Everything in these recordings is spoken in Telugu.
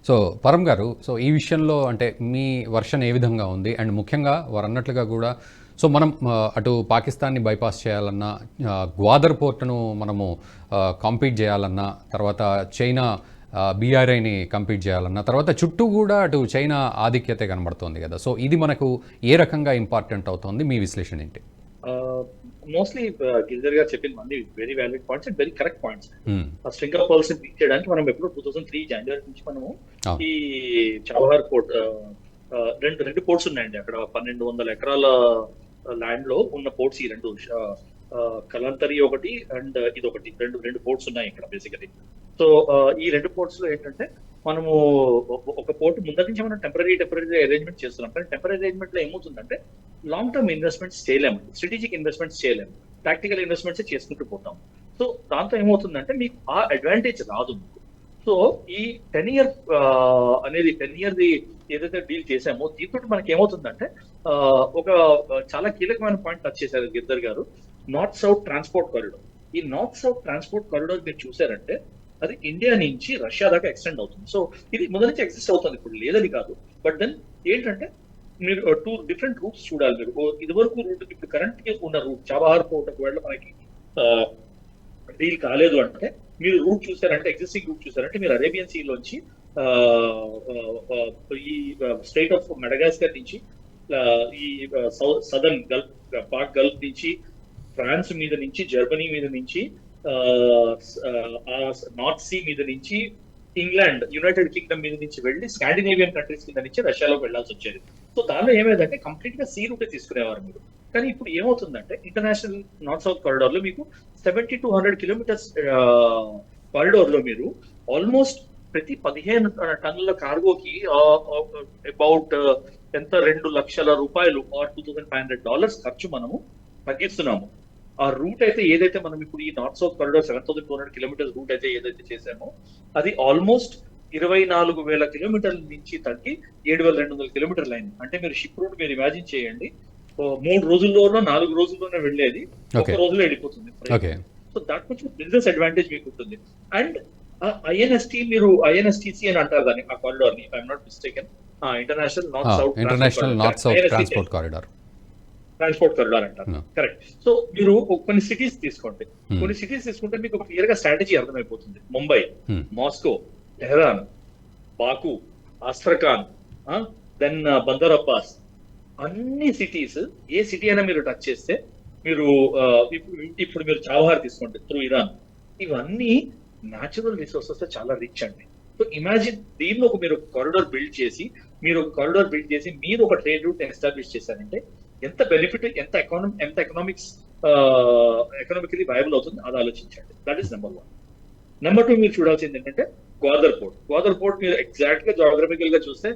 సో పరమ్ గారు, సో ఈ విషయంలో అంటే మీ వర్షన్ ఏ విధంగా ఉంది? అండ్ ముఖ్యంగా వారు అన్నట్లుగా కూడా సో మనం అటు పాకిస్తాన్ని బైపాస్ చేయాలన్నా, గ్వాదర్ పోర్ట్ను మనము కాంపీట్ చేయాలన్నా, తర్వాత చైనా బీఆర్ఐని కంపీట్ చేయాలన్నా, తర్వాత చుట్టూ కూడా అటు చైనా ఆధిక్యత కనబడుతోంది కదా. సో ఇది మనకు ఏ రకంగా ఇంపార్టెంట్ అవుతుంది? మీ విశ్లేషణ ఏంటి? మోస్ట్లీ గిరిధర్ గారు చెప్పింది అన్ని very valid points and very correct points. ఆ స్ట్రింగ్ ఆఫ్ పర్ల్స్ బీట్ చేయడానికి మనం ఎప్పుడు 2003 జనవరి నుంచి మనము ఈ చబహార్ పోర్ట్, రెండు పోర్ట్స్ ఉన్నాయండి అక్కడ. 1200 ఎకరాల ల్యాండ్ లో ఉన్న పోర్ట్స్ ఈ రెండు, కలంతరి ఒకటి అండ్ ఇది ఒకటి, రెండు పోర్ట్స్ ఉన్నాయి ఇక్కడ బేసికలీ. సో ఈ రెండు పోర్ట్స్ లో ఏంటంటే మనము ఒక పోర్ట్ ముందర నుంచి మనం టెంపరీ అరేంజ్మెంట్ చేస్తున్నాం. కానీ టెంపరీ అరేంజ్మెంట్ లో ఏమవుతుందంటే లాంగ్ టర్మ్ ఇన్వెస్ట్మెంట్స్ చేయలేము, స్ట్రాటజిక్ ఇన్వెస్ట్మెంట్స్ చేయలేము, ప్రాక్టికల్ ఇన్వెస్ట్మెంట్స్ చేసుకుంటూ పోతాం. సో దాంతో ఏమవుతుందంటే మీకు ఆ అడ్వాంటేజ్ రాదు మీకు. సో ఈ 10 year అనేది 10 year ఏదైతే డీల్ చేసామో దీంతో మనకి ఏమవుతుందంటే ఒక చాలా కీలకమైన పాయింట్ టచ్ చేశారు గిరిధర్ గారు, నార్త్ సౌత్ ట్రాన్స్పోర్ట్ కారిడార్. ఈ నార్త్ సౌత్ ట్రాన్స్పోర్ట్ కారిడార్ మీరు చూసారంటే అది ఇండియా నుంచి రష్యా దాకా ఎక్స్టెండ్ అవుతుంది. సో ఇది మొదటి నుంచి ఎగ్జిస్ట్ అవుతుంది, ఇప్పుడు లేదని కాదు. బట్ దెన్ ఏంటంటే మీరు 2 different రూట్స్ చూడాలి. మీరు ఇదివరకు రూట్, ఇప్పుడు కరెంట్ గా ఉన్న రూట్ చబహార్ పోర్ట్ ఒకవేళ మనకి డీల్ కాలేదు అంటే మీరు రూట్ చూసారంటే, ఎగ్జిస్టింగ్ రూట్ చూసారంటే మీరు అరేబియన్ సీ లోంచి ఈ స్ట్రైట్ ఆఫ్ మెడగాస్కర్ నుంచి ఈ సదర్న్ గల్ఫ్, పాక్ గల్ఫ్ నుంచి, ఫ్రాన్స్ మీద నుంచి, జర్మనీ మీద నుంచి, నార్త్ సీ మీద నుంచి, ఇంగ్లాండ్, యునైటెడ్ కింగ్డమ్ మీద నుంచి వెళ్ళి స్కాండినేవియన్ కంట్రీస్ కింద నుంచి రష్యాలోకి వెళ్లాల్సి వచ్చేది. సో దానిలో ఏమైందంటే కంప్లీట్ గా సీ రూటే తీసుకునేవారు మీరు. కానీ ఇప్పుడు ఏమవుతుందంటే ఇంటర్నేషనల్ నార్త్ సౌత్ కారిడార్ లో మీకు 70 to 100 kilometers కారిడార్ లో మీరు ఆల్మోస్ట్ ప్రతి 15 టన్నుల కార్గోకి అబౌట్ ఎంత, 2 లక్షల రూపాయలు ఆర్ $2,500 ఖర్చు మనము తగ్గిస్తున్నాము. ఆ రూట్ అయితే ఏదైతే మనం ఇప్పుడు ఈ north south corridor 7,200 kilometers route అయితే ఏదైతే చేసామో అది ఆల్మోస్ట్ 24,000 kilometers నుంచి తగ్గి 7,200 kilometers అయింది. అంటే మీరు షిప్ రూట్ మీరు ఇమాజిన్ చేయండి, 3 రోజుల్లోనో 4 రోజుల్లోనే వెళ్ళేది ఒక రోజులో వెళ్ళిపోతుంది. సో దాని కొంచెం బిజినెస్ అడ్వాంటేజ్ మీకు ఉంటుంది. అండ్ ఐఎన్ఎస్టీ, మీరు ఐఎన్ఎస్టీసీ అని అంటారు దాన్ని, ఆ కారిడార్ ని, I'm not mistaken, international north south transport corridor అంటారు, కరెక్ట్. సో మీరు కొన్ని సిటీస్ తీసుకోండి, కొన్ని సిటీస్ తీసుకుంటే మీకు క్లియర్ గా స్ట్రాటజీ అర్థమైపోతుంది. ముంబై, మాస్కో, టెహరాన్, బాకు, ఆస్ట్రఖాన్, దెన్ బందర్ అబ్బాస్, అన్ని సిటీస్, ఏ సిటీ అయినా మీరు టచ్ చేస్తే మీరు ఇప్పుడు మీరు చబహార్ తీసుకోండి త్రూ ఇరాన్, ఇవన్నీ న్యాచురల్ రిసోర్సెస్ చాలా రిచ్ అండి. సో ఇమాజిన్ దీనిలో మీరు కారిడార్ బిల్డ్ చేసి, మీరు ఒక ట్రేడ్ రూట్ ఎస్టాబ్లిష్ చేశారంటే ఎంత బెనిఫిట్, ఎంత ఎకనామికలీ వయబుల్ అవుతుంది అది ఆలోచించండి. That is number 1. నెంబర్ 2 మీరు చూడాల్సింది ఏంటంటే గ్వాదర్ పోర్ట్ మీరు ఎగ్జాక్ట్ గా జాగ్రఫికల్ గా చూస్తే,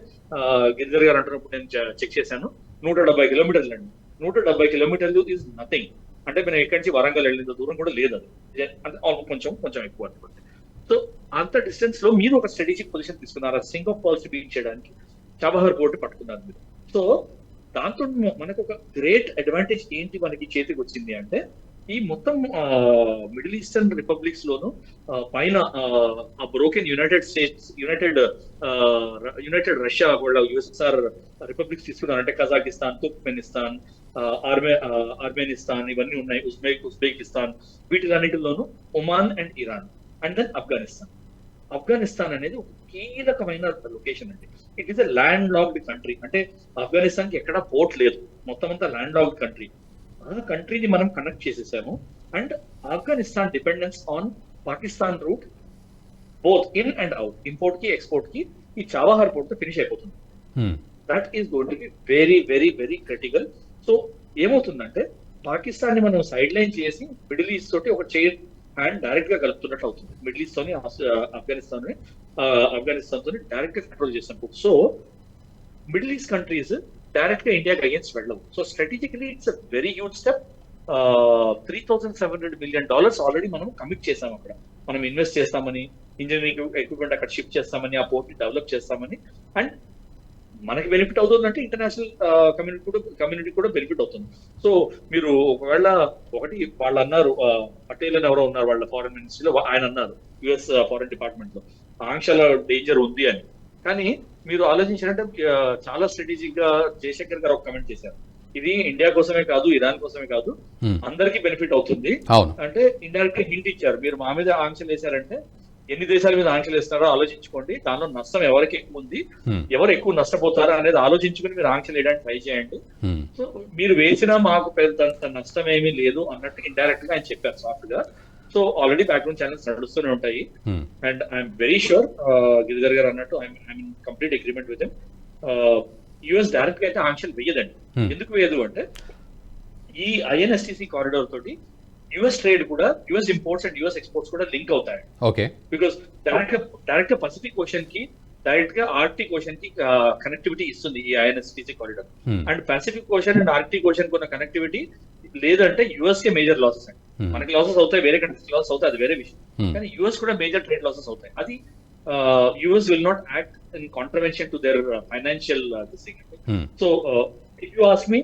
గిరిధర్ గారు అంటున్నప్పుడు నేను చెక్ చేశాను, 170 kilometers అండి. 170 kilometers ఈజ్ నథింగ్. అంటే మనం ఎక్కడి నుంచి వరంగల్ వెళ్ళినంత దూరం కూడా లేదు, అది కొంచెం ఎక్కువ అనుకోండి. సో అంత డిస్టెన్స్ లో మీరు ఒక స్ట్రాటజిక్ పొజిషన్ తీసుకున్నారు, స్ట్రింగ్ ఆఫ్ పర్ల్స్ బీట్ చేయడానికి చబహార్ పోర్ట్ పట్టుకున్నారు మీరు. సో దాంతో మనకు ఒక గ్రేట్ అడ్వాంటేజ్ ఏంటి మనకి చేతికి వచ్చింది అంటే, ఈ మొత్తం మిడిల్ ఈస్టర్న్ రిపబ్లిక్స్ లోను పైన broken United States, United Russia వాళ్ళ యుఎస్ఎస్ఆర్ రిపబ్లిక్స్ తీసుకున్నారు. అంటే కజాకిస్తాన్, తుర్క్మెనిస్తాన్, ఆర్మేనిస్తాన్ ఇవన్నీ ఉన్నాయి, ఉజ్బెకిస్తాన్, వీటిలన్నిటిలోను Oman and Iran, and then Afghanistan అనేది ఒక కీలకమైన లొకేషన్ అండి. It is a landlocked country. అంటే ఆఫ్ఘనిస్తాన్ కి ఎక్కడా పోర్ట్ లేదు, మొత్తం అంతా ల్యాండ్ లాక్డ్ కంట్రీ. ఆ కంట్రీని మనం కనెక్ట్ చేసేసాము. And Afghanistan dependence on Pakistan route both in and out, import కి ఎక్స్పోర్ట్ కి ఈ చబహార్ పోర్ట్ తో ఫినిష్ అయిపోతుంది. That is going to be very very very critical. So ఏమవుతుందంటే పాకిస్తాన్ ని మనం సైడ్ లైన్ చేసి మిడిల్ ఈస్ట్ తోటి ఒక చైర్ హ్యాండ్ డైరెక్ట్ గా కలుపుతున్నట్టు అవుతుంది. మిడిల్ ఈస్ట్ తోని ఆఫ్ఘనిస్తాన్ తోని డైరెక్ట్ గా కంట్రోల్ చేసినప్పుడు. So middle east countries direct గా ఇండియాకి అగేన్స్ట్ వెళ్ళవు. So strategically it's a very huge step. $3,700 million already మనం కమిట్ చేసాం. అక్కడ మనం ఇన్వెస్ట్ చేస్తామని, ఇంజనీరింగ్ ఎక్విప్మెంట్ అక్కడ షిఫ్ట్ చేస్తామని, ఆ పోర్ట్ ని డెవలప్ చేస్తామని. అండ్ మనకి బెనిఫిట్ అవుతుంది అంటే ఇంటర్నేషనల్ కమ్యూనిటీ కూడా బెనిఫిట్ అవుతుంది. సో మీరు ఒకవేళ వాళ్ళు అన్నారు, పటేల్ అని ఎవరో ఉన్నారు వాళ్ళ ఫారెన్ మినిస్ట్రీలో, ఆయన అన్నారు యుఎస్ ఫారెన్ డిపార్ట్మెంట్ లో ఆంక్షల డేంజర్ ఉంది అని. కానీ మీరు ఆలోచించినట్టే చాలా స్ట్రాటజిక్ గా జయశంకర్ గారు ఒక కమెంట్ చేశారు, ఇది ఇండియా కోసమే కాదు, ఇరాన్ కోసమే కాదు, అందరికీ బెనిఫిట్ అవుతుంది. అంటే ఇండైరెక్ట్ గా హింట్ ఇచ్చారు, మీరు మా మీద ఆంక్షలు వేశారంటే ఎన్ని దేశాల మీద ఆంక్షలు వేస్తారో ఆలోచించుకోండి, దానిలో నష్టం ఎవరికి ఎక్కువ ఉంది, ఎవరు ఎక్కువ నష్టపోతారా అనేది ఆలోచించుకుని మీరు ఆంక్షలు వేయడానికి ట్రై చేయండి. సో మీరు వేసినా మాకు పెద్ద నష్టం ఏమీ లేదు అన్నట్టు ఇండైరెక్ట్ గా ఆయన చెప్పారు సాఫ్ట్ గా. సో ఆల్రెడీ బ్యాక్గ్రౌండ్ ఛానల్స్ నడుస్తూనే ఉంటాయి. And I'm very sure Giridhar గారు అన్నట్టు I'm complete agreement with him. US direct గా అయితే ఆంక్షలు వేయదండి. ఎందుకు వేయదు అంటే ఈ ఐఎన్ఎస్టిసి కారిడార్ తోటి యుఎస్ ట్రేడ్ కూడా, US imports and US exports కూడా లింక్ అవుతాయి. ఓకే, బికాస్ డైరెక్ట్ గా పసిఫిక్ ఓషన్ కి, డైరెక్ట్ గా ఆర్టిక్ ఓషన్ కి కనెక్టివిటీ ఇస్తుంది ఈ INSTC corridor. And Pacific ocean and Arctic ocean కున్న కనెక్టివిటీ లేదంటే యుఎస్ కే మేజర్ లాసెస్ అండి. మనకి లాసెస్ అవుతాయి, వేరే కంట్రీస్ లాసెస్ అవుతాయి, అది వేరే విషయం. కానీ యుఎస్ కూడా మేజర్ ట్రేడ్ లాసెస్ అవుతాయి. అది US will not act in contravention to their financial thing. So if you ask me,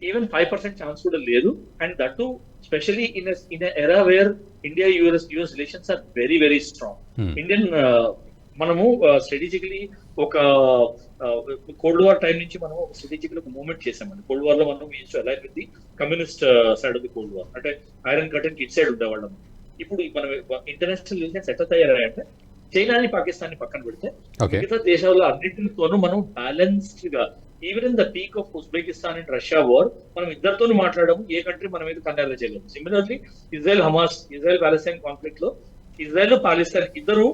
even 5% chance కూడా లేదు. And that too specially in era where India US relations are very very strong. Indian మనము స్ట్రాటజికలీ ఒక కోల్డ్ వార్ టైం నుంచి మనం స్ట్రాటజికల్ ఒక మూవ్మెంట్ చేసామండి. కోల్డ్ వార్ లో మనం align with the communist side of the cold war, అంటే ఐరన్ కర్టన్ కి ఇట్ సైడ్ ఉండేవాళ్ళం. ఇప్పుడు మనం ఇంటర్నేషనల్ రిలేషన్స్ ఎట్లా తయారయ్యాయంటే, చైనాని పాకిస్తాన్ ని పక్కన పెడితే మిగతా దేశాల్లో అన్నింటితోనూ మనం బ్యాలెన్స్డ్ గా, even in the peak of Uzbekistan and Russia war, మనం ఇద్దరితోనూ మాట్లాడము, ఏ కంట్రీ మన మీద కన్యాలు చేయలేము. Similarly Israel Hamas, Israel Palestine conflict లో ఇజ్రాయెల్ పాలిస్తాన్ ఇద్దరు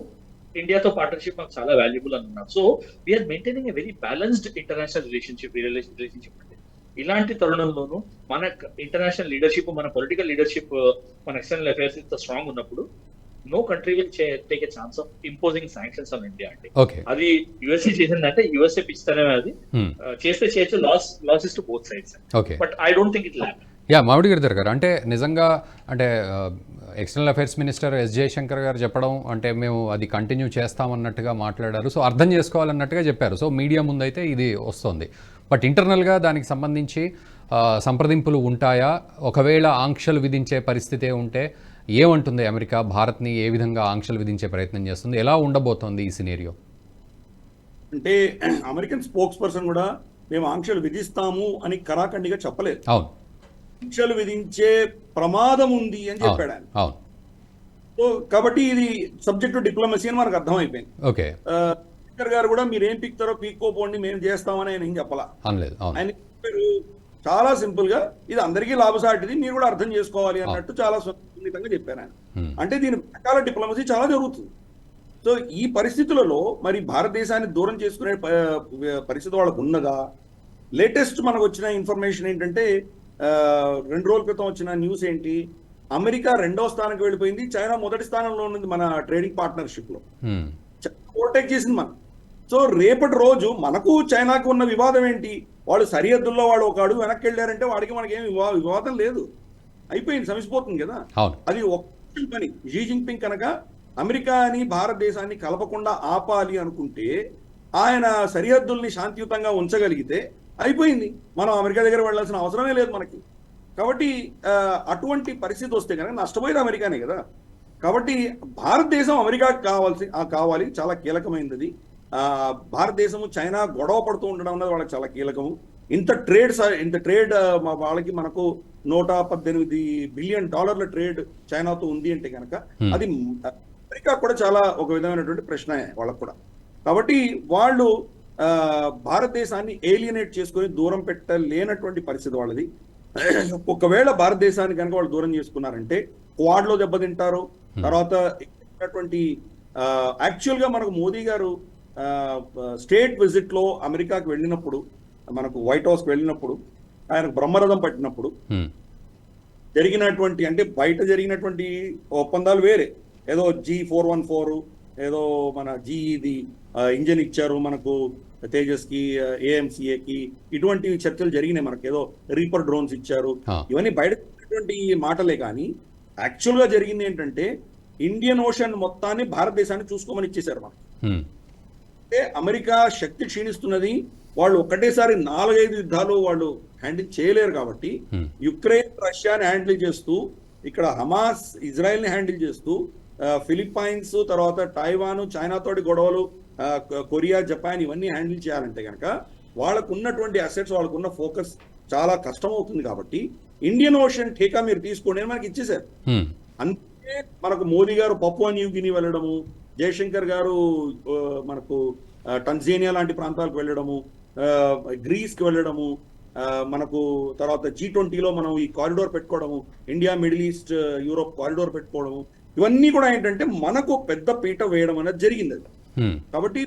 ఇండియాతో పార్ట్నర్షిప్ మాకు చాలా వాల్యుబుల్ అన్నారు. So we are maintaining a very balanced international relationship అంటే. ఇలాంటి తరుణంలోనూ మన ఇంటర్నేషనల్ లీడర్షిప్, మన పొలిటికల్ లీడర్షిప్, మన ఎక్స్టర్నల్ అఫైర్స్ ఇంత స్ట్రాంగ్ ఉన్నప్పుడు no country will take a chance of imposing sanctions on India అంటే. అది యుఎస్ఏ చేసిందంటే యుఎస్ఏ పిస్తానే, అది చేస్తే చేయొచ్చు, loss is to both sides. But I don't think it lack. Mamidi Giridhar గారు, అంటే నిజంగా అంటే external affairs minister S Jaishankar గారు చెప్పడం అంటే మేము అది కంటిన్యూ చేస్తామన్నట్టుగా మాట్లాడారు. సో అర్థం చేసుకోవాలన్నట్టుగా చెప్పారు. సో మీడియా ముందైతే ఇది వస్తుంది. బట్ ఇంటర్నల్గా దానికి సంబంధించి సంప్రదింపులు ఉంటాయా? ఒకవేళ ఆంక్షలు విధించే పరిస్థితే ఉంటే ఏమంటుంది అమెరికా? భారత్ని ఏ విధంగా ఆంక్షలు విధించే ప్రయత్నం చేస్తుంది? ఎలా ఉండబోతోంది ఈ సినేరియో? అంటే అమెరికన్ స్పోక్స్ పర్సన్ కూడా మేము ఆంక్షలు విధిస్తాము అని కరాఖండిగా చెప్పలేదు. అవును, ఆంక్షలు విధించే ప్రమాదం ఉంది అని చెప్పాడు ఆయన. అవును. సో కాబట్టి ఇది సబ్జెక్ట్ డిప్లొమసీ అని మనకు అర్థమైపోయింది. ఓకే, స్పీకర్ గారు కూడా మీరు ఏం పిక్తారో పీక్కోపోండి, మేము చేస్తామని ఆయన ఏం చెప్పాలా. ఆయన చాలా సింపుల్ గా ఇది అందరికీ లాభసాటిది, మీరు కూడా అర్థం చేసుకోవాలి అన్నట్టు చాలా సున్నితంగా చెప్పారు ఆయన. అంటే దీని రకాల డిప్లొమసీ చాలా జరుగుతుంది. సో ఈ పరిస్థితులలో మరి భారతదేశాన్ని దూరం చేసుకునే పరిస్థితి వాళ్ళకు ఉన్నదా? లేటెస్ట్ మనకు వచ్చిన ఇన్ఫర్మేషన్ ఏంటంటే, 2 రోజుల క్రితం వచ్చిన న్యూస్ ఏంటి, అమెరికా 2వ స్థానానికి వెళ్ళిపోయింది, చైనా మొదటి స్థానంలో ఉన్నది మన ట్రేడింగ్ పార్ట్నర్షిప్ లో, ఓవర్టేక్ చేసింది మనం. సో రేపటి రోజు మనకు చైనాకు ఉన్న వివాదం ఏంటి? వాళ్ళు సరిహద్దుల్లో వాడు ఒక అడుగు వెనక్కి వెళ్ళారంటే వాడికి మనకేం వివాదం లేదు, అయిపోయింది, సమసిపోతుంది కదా. అది ఒక పని. షీ జిన్పింగ్ కనుక అమెరికాని భారతదేశాన్ని కలపకుండా ఆపాలి అనుకుంటే ఆయన సరిహద్దుల్ని శాంతియుతంగా ఉంచగలిగితే అయిపోయింది, మనం అమెరికా దగ్గర వెళ్ళాల్సిన అవసరమే లేదు మనకి. కాబట్టి అటువంటి పరిస్థితి వస్తే కనుక నష్టపోయేది అమెరికానే కదా. కాబట్టి భారతదేశం అమెరికాకి కావాలి, చాలా కీలకమైనది. భారతదేశము చైనా గొడవ పడుతూ ఉండడం అన్నది వాళ్ళకి చాలా కీలకము. ఇంత ట్రేడ్ వాళ్ళకి మనకు $118 బిలియన్ ట్రేడ్ చైనాతో ఉంది అంటే కనుక అది అమెరికా కూడా చాలా ఒక విధమైనటువంటి ప్రశ్న వాళ్ళకు కూడా. కాబట్టి వాళ్ళు భారతదేశాన్ని ఏలియనేట్ చేసుకొని దూరం పెట్టలేనటువంటి పరిస్థితి వాళ్ళది. ఒకవేళ భారతదేశాన్ని కనుక వాళ్ళు దూరం చేసుకున్నారంటే క్వాడ్లో దెబ్బతింటారు. తర్వాత యాక్చువల్ గా మనకు మోదీ గారు స్టేట్ విజిట్ లో అమెరికాకి వెళ్ళినప్పుడు, మనకు వైట్ హౌస్ కి వెళ్ళినప్పుడు, ఆయనకు బ్రహ్మరథం పట్టినప్పుడు జరిగినటువంటి, అంటే బయట జరిగినటువంటి ఒప్పందాలు వేరే, ఏదో G414 ఏదో మన జీఈది ఇంజన్ ఇచ్చారు మనకు తేజస్కి, AMCAకి, ఇటువంటి చర్చలు జరిగినాయి. మనకు ఏదో రీపర్ డ్రోన్స్ ఇచ్చారు, ఇవన్నీ బయట మాటలే. కానీ యాక్చువల్ గా జరిగింది ఏంటంటే ఇండియన్ ఓషన్ మొత్తాన్ని భారతదేశాన్ని చూసుకోమని ఇచ్చేశారు మనకు. అంటే అమెరికా శక్తి క్షీణిస్తున్నది, వాళ్ళు ఒకటేసారి 4-5 యుద్ధాలు వాళ్ళు హ్యాండిల్ చేయలేరు. కాబట్టి యుక్రెయిన్ రష్యాని హ్యాండిల్ చేస్తూ, ఇక్కడ హమాస్ ఇజ్రాయెల్ ని హ్యాండిల్ చేస్తూ, ఫిలిప్పైన్స్, తర్వాత టైవాన్, చైనాతోటి గొడవలు కొరియా, జపాన్ ఇవన్నీ హ్యాండిల్ చేయాలంటే కనుక వాళ్ళకు ఉన్నటువంటి అసెట్స్, వాళ్ళకున్న ఫోకస్ చాలా కష్టం అవుతుంది. కాబట్టి ఇండియన్ ఓషన్ ఠేకా మీరు తీసుకోండి అని మనకి ఇచ్చేసారు. అందుకే మనకు మోదీ గారు పప్పువా న్యూ గిని వెళ్ళడము, జయశంకర్ గారు మనకు టంజానియా లాంటి ప్రాంతాలకు వెళ్ళడము, గ్రీస్కి వెళ్ళడము, మనకు తర్వాత G20లో మనం ఈ కారిడోర్ పెట్టుకోవడము, India middle east Europe corridor పెట్టుకోవడము, ఇవన్నీ కూడా ఏంటంటే మనకు పెద్ద పీట వేయడం అనేది జరిగింది అది. కాబట్టి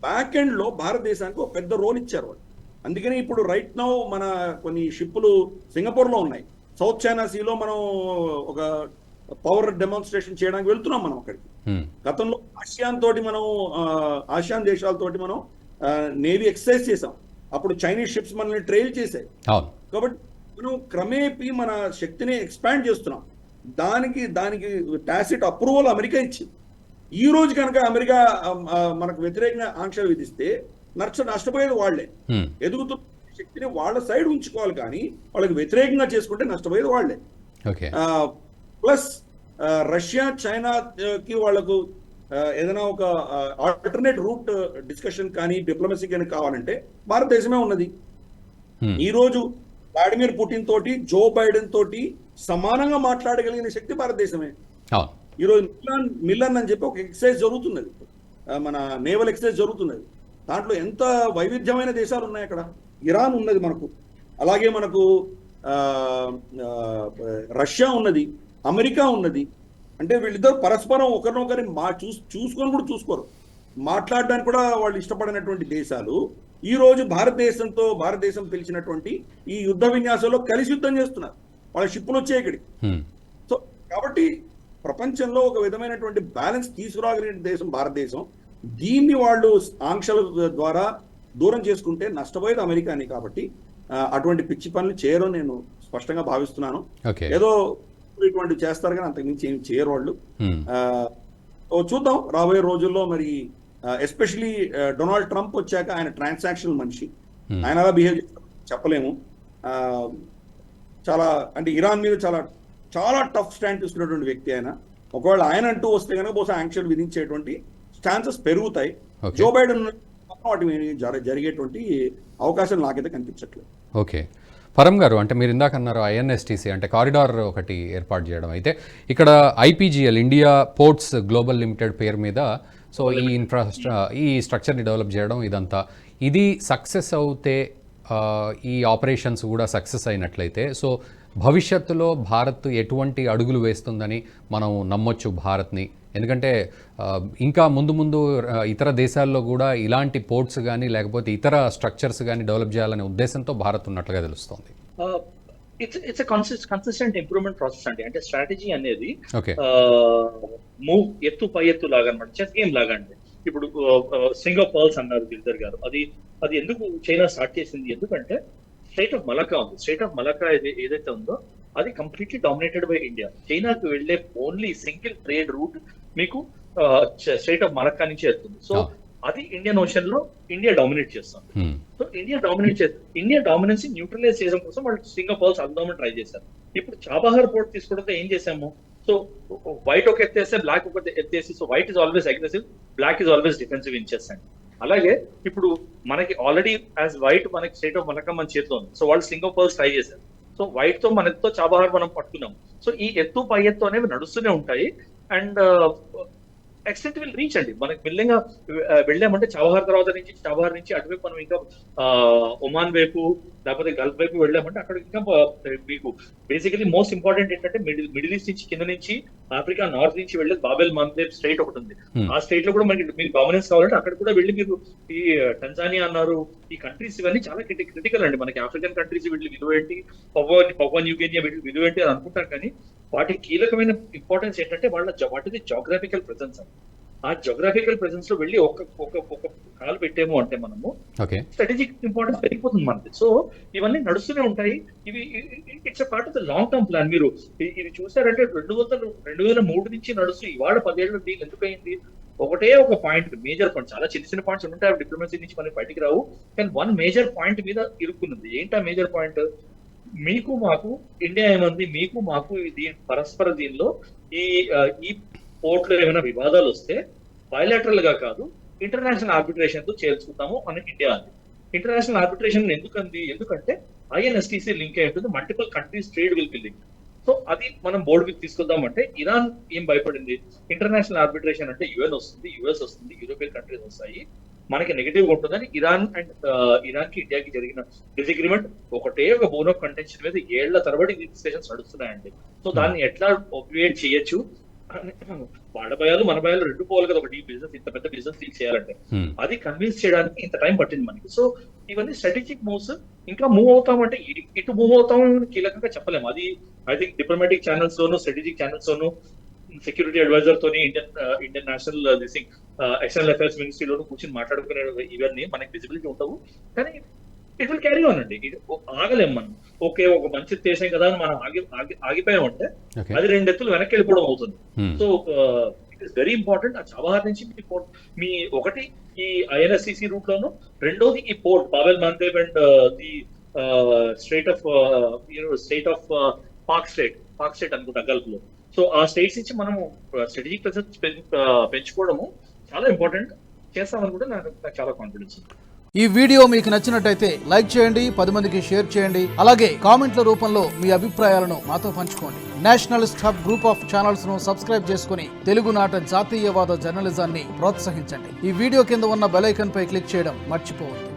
బ్యాక్ ఎండ్ లో భారతదేశానికి ఒక పెద్ద రోల్ ఇచ్చారు వాళ్ళు. అందుకని ఇప్పుడు రైట్ నౌ మన కొన్ని షిప్పులు సింగపూర్ లో ఉన్నాయి. సౌత్ చైనా సీలో మనం ఒక పవర్ డెమాన్స్ట్రేషన్ చేయడానికి వెళ్తున్నాం మనం అక్కడికి. గతంలో ఆసియాన్ దేశాలతోటి మనం నేవీ ఎక్సర్సైజ్ చేసాం. అప్పుడు చైనీస్ షిప్స్ మనల్ని ట్రైల్ చేశాయి. కాబట్టి మనం క్రమేపీ మన శక్తిని ఎక్స్పాండ్ చేస్తున్నాం. దానికి టాసిట్ అప్రూవల్ అమెరికా ఇచ్చింది. ఈ రోజు కనుక అమెరికా మనకు వ్యతిరేకంగా ఆంక్షలు విధిస్తే నష్టపోయేది వాళ్లే. ఎదుగుతున్న శక్తిని వాళ్ళ సైడ్ ఉంచుకోవాలి, కానీ వాళ్ళకి వ్యతిరేకంగా చేసుకుంటే నష్టపోయేది వాళ్లే. ప్లస్ రష్యా, చైనాకి వాళ్లకు ఏదైనా ఒక ఆల్టర్నేట్ రూట్ డిస్కషన్ కానీ డిప్లొమసీ కానీ కావాలంటే భారతదేశమే ఉన్నది. ఈ రోజు వ్లాడిమిర్ పుటిన్ తోటి, జో బైడెన్ తోటి సమానంగా మాట్లాడగలిగిన శక్తి భారతదేశమే. ఈరోజు మిల్లన్ అని చెప్పి ఒక ఎక్సర్సైజ్ జరుగుతున్నది, మన నేవల్ ఎక్సర్సైజ్ జరుగుతున్నది. దాంట్లో ఎంత వైవిధ్యమైన దేశాలు ఉన్నాయి. అక్కడ ఇరాన్ ఉన్నది మనకు, అలాగే మనకు రష్యా ఉన్నది, అమెరికా ఉన్నది. అంటే వీళ్ళిద్దరు పరస్పరం ఒకరినొకరిని చూసుకొని కూడా చూసుకోరు, మాట్లాడడానికి కూడా వాళ్ళు ఇష్టపడినటువంటి దేశాలు ఈ రోజు భారతదేశం పిలిచినటువంటి ఈ యుద్ధ విన్యాసంలో కలిసి యుద్ధం చేస్తున్నారు. వాళ్ళ షిప్పులు వచ్చే ఇక్కడికి. సో కాబట్టి ప్రపంచంలో ఒక విధమైనటువంటి బ్యాలెన్స్ తీసుకురాగలిగిన దేశం భారతదేశం. దీన్ని వాళ్ళు ఆంక్షల ద్వారా దూరం చేసుకుంటే నష్టపోయేది అమెరికాని. కాబట్టి అటువంటి పిచ్చి పనులు చేయరని నేను స్పష్టంగా భావిస్తున్నాను. ఏదో ఇటువంటి చేస్తారు కానీ అంతకుమించి ఏం చేయరు వాళ్ళు. చూద్దాం రాబోయే రోజుల్లో. మరి ఎస్పెషలీ డొనాల్డ్ ట్రంప్ వచ్చాక ఆయన ట్రాన్సాక్షనల్ మనిషి, ఆయన అలా బిహేవ్ చేస్తారు చెప్పలేము. చాలా అంటే ఇరాన్ మీద చాలా టఫ్ స్టాండ్ తీసుకున్నటువంటి వ్యక్తి ఆయన. ఒకవేళ ఆయన అంటూ వస్తే కనుక బహుశా ఆంక్షలు విధించేటువంటి ఛాన్సెస్ పెరుగుతాయి. జో బైడెన్ వాటి జరిగేటువంటి అవకాశాలు నాకైతే కనిపించట్లేదు. ఓకే పరం గారు, అంటే మీరు ఇందాక అన్నారు INSTC అంటే కారిడార్ ఒకటి ఏర్పాటు చేయడం. అయితే ఇక్కడ IPGL India ports global limited పేరు మీద సో ఈ స్ట్రక్చర్ని డెవలప్ చేయడం, ఇది సక్సెస్ అవుతే, ఈ ఆపరేషన్స్ కూడా సక్సెస్ అయినట్లయితే, సో భవిష్యత్తులో భారత్ ఎటువంటి అడుగులు వేస్తుందని మనం నమ్మొచ్చు భారత్ని? ఎందుకంటే ఇంకా ముందు ఇతర దేశాల్లో కూడా ఇలాంటి పోర్ట్స్ కానీ లేకపోతే ఇతర స్ట్రక్చర్స్ కానీ డెవలప్ చేయాలనే ఉద్దేశంతో భారత్ ఉన్నట్లుగా తెలుస్తోంది. ఇట్స్ కన్సిస్టెంట్ ఇంప్రూవ్మెంట్ ప్రాసెస్ అండి. అంటే స్ట్రాటజీ అనేది మూవ్ ఎత్తు పై ఎత్తు లాగా అనమాట, చెస్ గేమ్ లాగా అండి. ఇప్పుడు సింగపర్స్ అన్నారు గిరిధర్ గారు, అది ఎందుకు చైనా స్టార్ట్ చేసింది? ఎందుకంటే స్ట్రైట్ ఆఫ్ మలక్కా ఉంది. స్ట్రైట్ ఆఫ్ మలక్కా ఏదైతే ఉందో అది కంప్లీట్లీ డామినేటెడ్ బై ఇండియా. చైనాకు వెళ్లే ఓన్లీ సింగిల్ ట్రేడ్ రూట్ మీకు స్ట్రైట్ ఆఫ్ మలక్కా నుంచి వెళ్తుంది. సో అది ఇండియన్ ఓషన్ లో ఇండియా డామినేట్ చేస్తుంది. సో ఇండియా డామినెన్స్ న్యూట్రలైజ్ చేయడం కోసం వాళ్ళు సింగపూర్ అందుదామని ట్రై చేశారు. ఇప్పుడు చాబహార్ పోర్ట్ తీసుకోవడంతో ఏం చేశాము? సో వైట్ ఒక ఎత్తేస్తే బ్లాక్ ఒక ఎత్తేసి, so white is always aggressive, black is always defensive ఇచ్చేస్తాండి. అలాగే ఇప్పుడు మనకి ఆల్రెడీ యాజ్ వైట్ మనకి స్టేట్ ఆఫ్ మలక్కా మన చేతిలో ఉంది. సో వాళ్ళు సింగపూర్ ట్రై చేశారు. సో వైట్ తో మనతో చాబహార్ మనం పట్టుకున్నాం. సో ఈ ఎత్తు పై ఎత్తు అనేవి నడుస్తూనే ఉంటాయి. అండ్ ఎక్స్టెంట్ విల్ రీచ్ అండి. మనకి బిల్లింగ్ వెళ్ళామంటే చాబహార్ చాబహార్ నుంచి అటువైపు మనం ఇంకా ఒమాన్ వైపు లేకపోతే గల్ఫ్ వైపు వెళ్ళామంటే అక్కడ ఇంకా మీకు బేసికలీ మోస్ట్ ఇంపార్టెంట్ ఏంటంటే మిడిల్ ఈస్ట్ నుంచి కింద నుంచి ఆఫ్రికా నార్త్ నుంచి వెళ్ళేది బాబెల్ మందేబ్ స్ట్రైట్ ఒకటి ఉంది. ఆ స్ట్రైట్ లో కూడా మనకి మీకు డామినెన్స్ కావాలంటే అక్కడ కూడా వెళ్ళి మీరు ఈ టంజానియా అన్నారు, ఈ కంట్రీస్ ఇవన్నీ చాలా క్రిటికల్ అండి. మనకి ఆఫ్రికన్ కంట్రీస్ వీళ్ళు విలువ ఏంటి, పపువా న్యూ గినియా వీళ్ళు విలువ ఏంటి అని అనుకుంటారు. కానీ వాటి కీలకమైన ఇంపార్టెన్స్ ఏంటంటే వాటిది జాగ్రఫికల్ ప్రెసెన్స్ అండి. ఆ జాగ్రఫికల్ ప్రెసెన్స్ లో వెళ్ళి ఒక కాలు పెట్టేమో అంటే మనము స్ట్రాటజిక్ ఇంపార్టెన్స్ పెరిగిపోతుంది మనకి. సో ఇవన్నీ నడుస్తూనే ఉంటాయి. ఇవి it's part of the long term plan. మీరు ఇది చూసారంటే 2003 నుంచి నడుస్తూ ఇవాళ 10 ఏళ్ళ డీల్ ఎందుకు అయింది? ఒకటే ఒక పాయింట్, మేజర్ పాయింట్, చాలా చిన్న పాయింట్స్ ఉంటాయి డిప్లొమసీ నుంచి మనకి బయటికి రావు, కానీ వన్ మేజర్ పాయింట్ మీద ఇరుక్కున్నది. ఏంటా మేజర్ పాయింట్? మీకు మాకు ఇండియా ఏమంది, మీకు మాకు పరస్పర దీనిలో ఈ పోర్ట్ లో ఏమైనా వివాదాలు వస్తే బయలాటరల్ గా కాదు, ఇంటర్నేషనల్ ఆర్బిట్రేషన్ తో చేర్చుకుంటాము అని ఇండియా అంది. ఇంటర్నేషనల్ ఆర్బిట్రేషన్ ఎందుకంటే ఐఎన్ఎస్టీసీ లింక్ అయి ఉంటుంది, multiple countries trade will be link. So అది మనం బోర్డు విత్ తీసుకుందామంటే ఇరాన్ ఏం భయపడింది, ఇంటర్నేషనల్ ఆర్బిట్రేషన్ అంటే యుఎన్ వస్తుంది, యుఎస్ వస్తుంది, యూరోపియన్ కంట్రీస్ వస్తాయి, మనకి నెగిటివ్ గా ఉంటుందని ఇరాన్ కి ఇండియాకి జరిగిన డిసగ్రిమెంట్ ఒకటే ఒక బోన్ ఆఫ్ కంటెన్షన్ మీద ఏళ్ల తరబడి డిస్కషన్స్ నడుస్తున్నాయండి. సో దాన్ని ఎట్లా ఒపియేట్ చేయొచ్చు, వాళ్ళ భయాలు మన భయాలు రెండు పోవాలి కదా, ఒకటి బిజినెస్ ఇంత పెద్ద బిజినెస్ డీల్ చేయాలంటే అది కన్విన్స్ చేయడానికి ఇంత టైం పట్టింది మనకి. సో ఇవన్నీ స్ట్రాటజిక్ మూవ్స్. ఇంకా మూవ్ అవుతామంటే ఇటు మూవ్ అవుతాం కీలకంగా చెప్పలేము. అది ఐ థింక్ డిప్లొమాటిక్ ఛానల్స్ లోను, స్ట్రాటజిక్ ఛానల్స్ లోను, సెక్యూరిటీ అడ్వైజర్ తోని ఇండియన్ నేషనల్ ఎక్స్టర్నల్ అఫైర్స్ మినిస్ట్రీలోను కూర్చొని మాట్లాడుకునే ఇవన్నీ మనకి విజిబిలిటీ ఉండవు. కానీ ఇట్ విల్ క్యారీ ఆన్ అండి, ఇది ఆగలేం మనం. ఓకే ఒక మంచి దేశం కదా అని మనం ఆగిపోయామంటే అది 2 ఎత్తులు వెనక్కి వెళ్ళిపోవడం అవుతుంది. So it is very important. ఆ చాబహార్ నుంచి మీ ఒకటి ఈ ఐఎన్ఎస్సిసి రూట్ లోను, రెండోది ఈ port Babel Mandeb and the state of Palk state అనుకుంటా గల్ఫ్ లో. సో ఆ స్టేట్స్ నుంచి మనము స్ట్రాటజిక్ ప్రెసెన్స్ పెంచుకోవడము చాలా ఇంపార్టెంట్. చేస్తామని కూడా నాకు చాలా కాన్ఫిడెన్స్ ఉంది. ఈ వీడియో మీకు నచ్చినట్టయితే లైక్ చేయండి, 10 మందికి షేర్ చేయండి. అలాగే కామెంట్ల రూపంలో మీ అభిప్రాయాలను మాతో పంచుకోండి. Nationalist hub group of channels ను సబ్స్క్రైబ్ చేసుకుని తెలుగునాట జాతీయవాద జర్నలిజాన్ని ప్రోత్సహించండి. ఈ వీడియో కింద ఉన్న బెల్ ఐకాన్ పై క్లిక్ చేయడం మర్చిపోవద్దు.